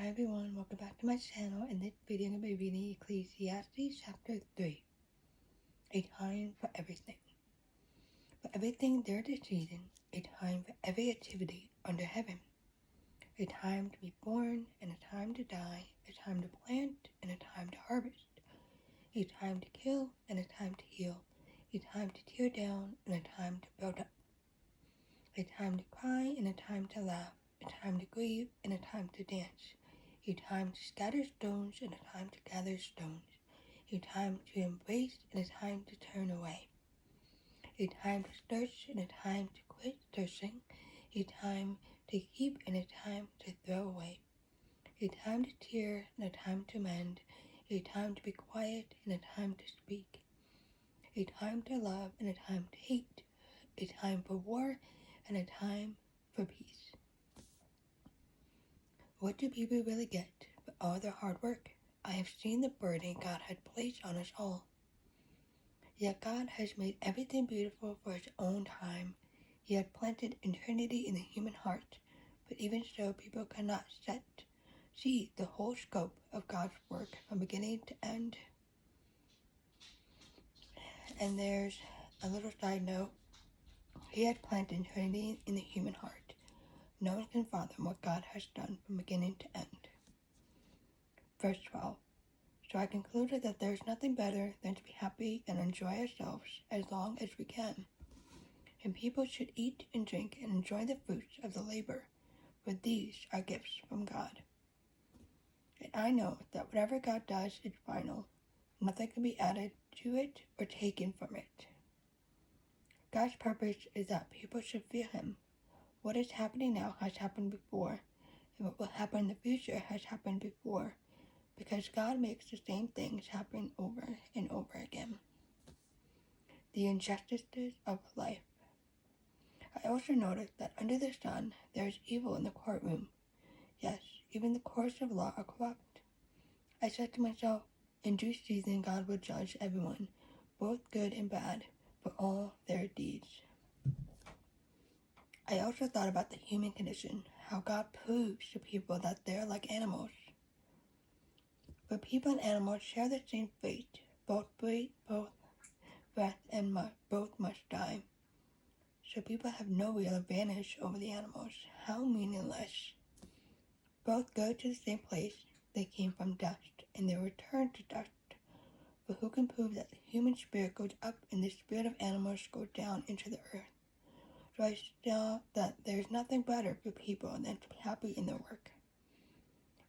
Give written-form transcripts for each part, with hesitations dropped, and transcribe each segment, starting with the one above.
Hi everyone, welcome back to my channel. In this video, I'm going to be reading Ecclesiastes chapter 3. A time for everything. For everything there is a season, a time for every activity under heaven. A time to be born and a time to die, a time to plant and a time to harvest. A time to kill and a time to heal, a time to tear down and a time to build up. A time to cry and a time to laugh, a time to grieve and a time to dance. A time to scatter stones and a time to gather stones, a time to embrace and a time to turn away, a time to thirst and a time to quit thirsting, a time to keep and a time to throw away, a time to tear and a time to mend, a time to be quiet and a time to speak, a time to love and a time to hate, a time for war and a time for peace. What do people really get for all their hard work? I have seen the burden God had placed on us all. Yet God has made everything beautiful for His own time. He had planted eternity in the human heart, but even so people cannot see the whole scope of God's work from beginning to end. And there's a little side note. He had planted eternity in the human heart. No one can fathom what God has done from beginning to end. Verse 12. So I concluded that there is nothing better than to be happy and enjoy ourselves as long as we can. And people should eat and drink and enjoy the fruits of the labor, for these are gifts from God. And I know that whatever God does is final. Nothing can be added to it or taken from it. God's purpose is that people should fear Him. What is happening now has happened before, and what will happen in the future has happened before, because God makes the same things happen over and over again. The injustices of life. I also noticed that under the sun there is evil in the courtroom. Yes, even the courts of law are corrupt. I said to myself, in due season God will judge everyone, both good and bad, for all their deeds. I also thought about the human condition, how God proves to people that they're like animals. For people and animals share the same fate. Both breathe, both breath, and both must die. So people have no real advantage over the animals. How meaningless. Both go to the same place. They came from dust, and they return to dust. But who can prove that the human spirit goes up and the spirit of animals goes down into the earth? So I saw that there is nothing better for people than to be happy in their work.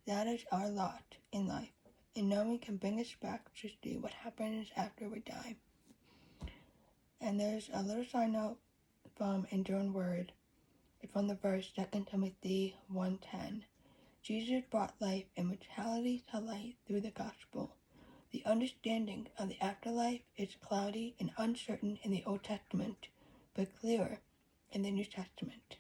That is our lot in life, and no one can bring us back to see what happens after we die. And there's a little side note from Enduring Word. It's from the verse 2 Timothy 1:10. Jesus brought life and mortality to light through the gospel. The understanding of the afterlife is cloudy and uncertain in the Old Testament, but clearer in the New Testament.